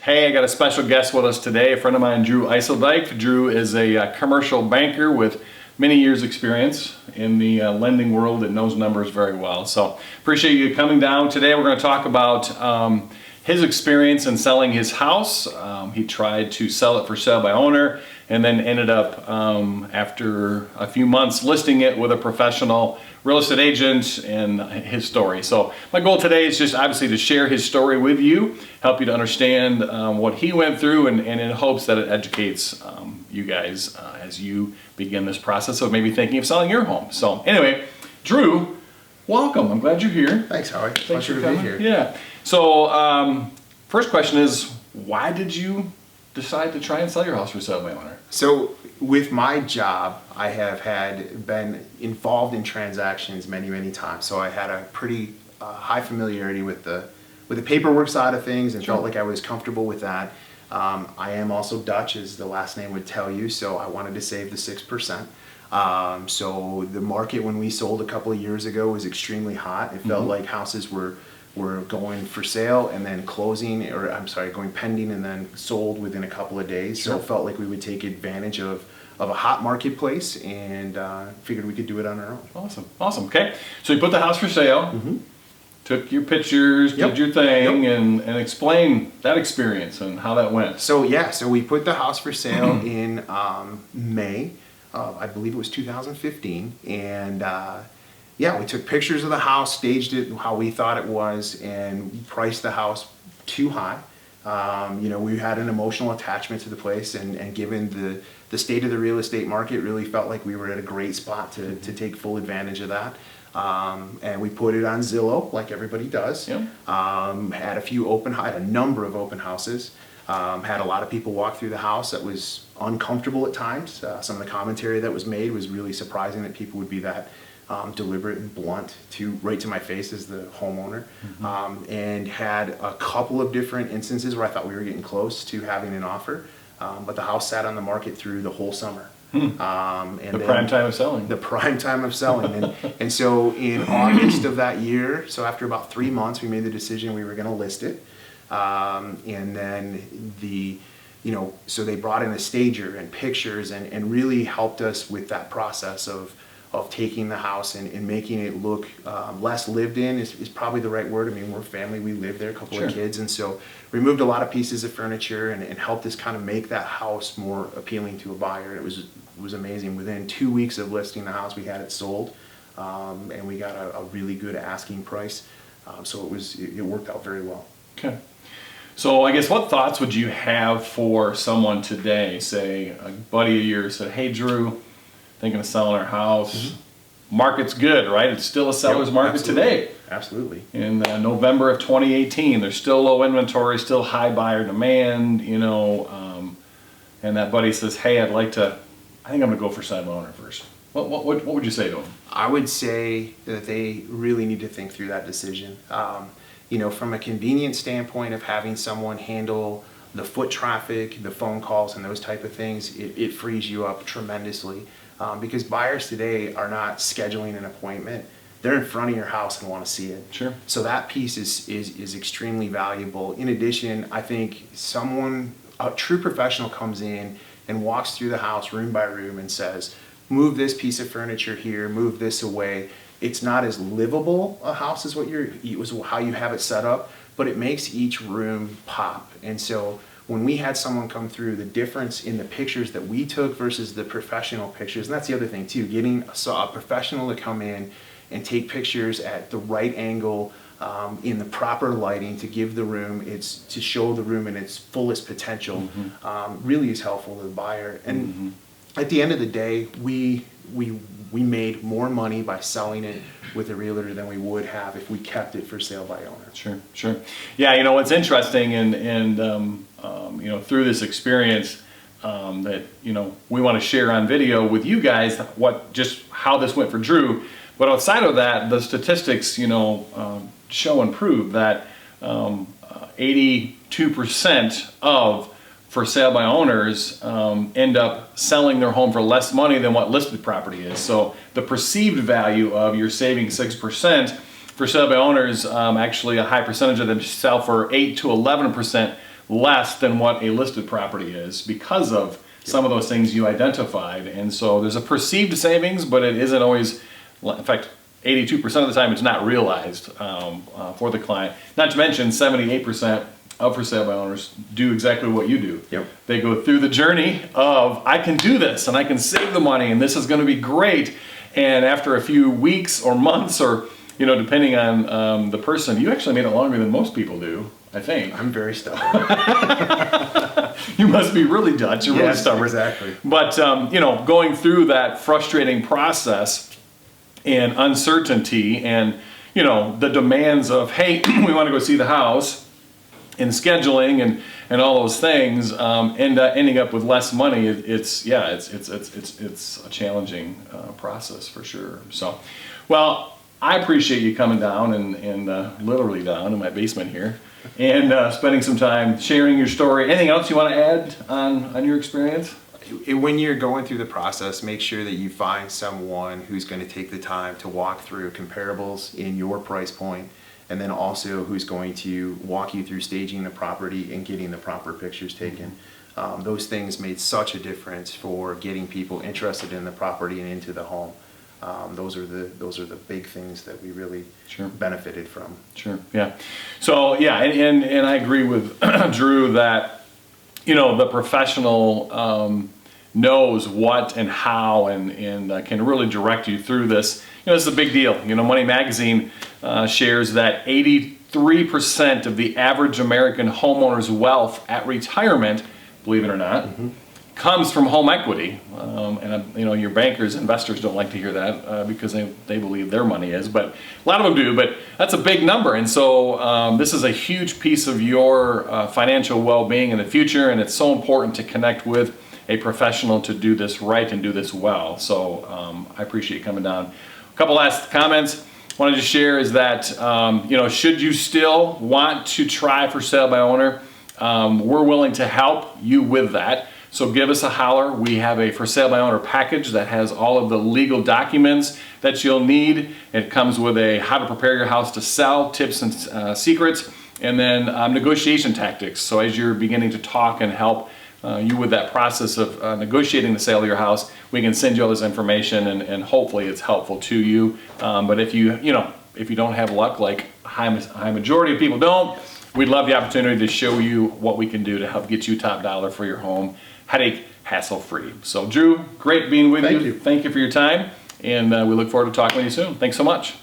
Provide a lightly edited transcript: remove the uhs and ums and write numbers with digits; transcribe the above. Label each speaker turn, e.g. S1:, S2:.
S1: Hey, I got a special guest with us today, a friend of mine, Drew Isledyke. Drew is a commercial banker with many years experience in the lending world and knows numbers very well. So appreciate you coming down today. We're going to talk about his experience in selling his house. He tried to sell it for sale by owner and then ended up, after a few months, listing it with a professional real estate agent and his story. So my goal today is just obviously to share his story with you, help you to understand what he went through, and in hopes that it educates you guys as you begin this process of maybe thinking of selling your home. So anyway, Drew, welcome. I'm glad you're here.
S2: Thanks, Howie.
S1: Thanks
S2: Pleasure
S1: for
S2: to be
S1: coming.
S2: here.
S1: Yeah. So first question is, why did you decide to try and sell your house for sale by owner?
S2: So with my job, I have been involved in transactions many times. So I had a pretty high familiarity with the paperwork side of things and felt like I was comfortable with that. I am also Dutch, as the last name would tell you, so I wanted to save the 6%. So the market when we sold a couple of years ago was extremely hot. It felt like houses were going for sale and then closing, or I'm sorry, going pending and then sold within a couple of days. So it felt like we would take advantage of a hot marketplace, and figured we could do it on our own.
S1: Awesome. Okay, so you put the house for sale, took your pictures, did your thing, and explain that experience and how that went.
S2: So so we put the house for sale in May, I believe it was 2015, and we took pictures of the house, staged it how we thought it was, and priced the house too high. We had an emotional attachment to the place, and given the state of the real estate market, really felt like we were at a great spot to take full advantage of that. And we put it on Zillow, like everybody does. Had a number of open houses. Had a lot of people walk through the house that was uncomfortable at times. Some of the commentary that was made was really surprising, that people would be that deliberate and blunt right to my face as the homeowner. And had a couple of different instances where I thought we were getting close to having an offer, but the house sat on the market through the whole summer.
S1: And the prime time of selling.
S2: The prime time of selling. And so in August of that year, so after about 3 months, we made the decision we were going to list it. And then so they brought in a stager and pictures and really helped us with that process of taking the house and making it look less lived in is probably the right word. I mean, we're family, we live there, a couple of kids, and so removed a lot of pieces of furniture and helped us kind of make that house more appealing to a buyer. It was amazing. Within 2 weeks of listing the house, we had it sold, and we got a really good asking price. So it worked out very well.
S1: Okay. So I guess what thoughts would you have for someone today, say a buddy of yours said, hey Drew, thinking of selling our house. Market's good, right? It's still a seller's market today.
S2: Absolutely.
S1: In November of 2018, there's still low inventory, still high buyer demand, and that buddy says, hey, I think I'm gonna go for sale by owner first. What would you say to him?
S2: I would say that they really need to think through that decision. From a convenience standpoint of having someone handle the foot traffic, the phone calls, and those type of things, it frees you up tremendously. Because buyers today are not scheduling an appointment. They're in front of your house and want to see it.
S1: Sure.
S2: So that piece is extremely valuable. In addition, I think a true professional comes in and walks through the house room by room and says, move this piece of furniture here, move this away. It's not as livable a house as how you have it set up, but it makes each room pop. And so when we had someone come through, the difference in the pictures that we took versus the professional pictures, and that's the other thing too, getting a professional to come in and take pictures at the right angle, in the proper lighting to give the room, to show the room in its fullest potential, really is helpful to the buyer. And at the end of the day, we made more money by selling it with a realtor than we would have if we kept it for sale by owner.
S1: Sure. Yeah, what's interesting and through this experience that we want to share on video with you guys, just how this went for Drew. But outside of that, the statistics show and prove that 82% of for sale by owners end up selling their home for less money than what listed property is. So the perceived value of your saving 6% for sale by owners, actually a high percentage of them sell for 8 to 11% less than what a listed property is because of some of those things you identified. And so there's a perceived savings, but it isn't always, in fact, 82% of the time it's not realized for the client. Not to mention 78% of for sale by owners do exactly what you do.
S2: Yep.
S1: They go through the journey of, I can do this and I can save the money and this is going to be great. And after a few weeks or months, or depending on the person, you actually made it longer than most people do, I think.
S2: I'm very stubborn.
S1: You must be really Dutch and really
S2: Yes,
S1: stubborn.
S2: exactly.
S1: But going through that frustrating process and uncertainty and the demands of, hey, we want to go see the house, and scheduling and all those things, ending up with less money. It's a challenging process for sure. So, well, I appreciate you coming down and literally down in my basement here and spending some time sharing your story. Anything else you want to add on your experience?
S2: When you're going through the process, make sure that you find someone who's going to take the time to walk through comparables in your price point, and then also who's going to walk you through staging the property and getting the proper pictures taken. Those things made such a difference for getting people interested in the property and into the home. Those are the big things that we really benefited from.
S1: Sure. Yeah. So yeah, and I agree with Drew that the professional knows what and how and can really direct you through this. This is a big deal. Money Magazine shares that 83% of the average American homeowner's wealth at retirement, believe it or not, comes from home equity. And your bankers, investors don't like to hear that because they believe their money is, but a lot of them do, but that's a big number. And so this is a huge piece of your financial well-being in the future, and it's so important to connect with a professional to do this right and do this well. So I appreciate you coming down. A couple last comments I wanted to share is that, should you still want to try for sale by owner, we're willing to help you with that. So give us a holler. We have a for sale by owner package that has all of the legal documents that you'll need. It comes with a how to prepare your house to sell, tips and secrets, and then negotiation tactics. So as you're beginning to talk and help you with that process of negotiating the sale of your house, we can send you all this information and hopefully it's helpful to you. But if you don't have luck, like a high majority of people don't, we'd love the opportunity to show you what we can do to help get you top dollar for your home, headache, hassle-free. So Drew, great being with you.
S2: Thank you.
S1: Thank you for your time, and we look forward to talking with you soon. Thanks so much.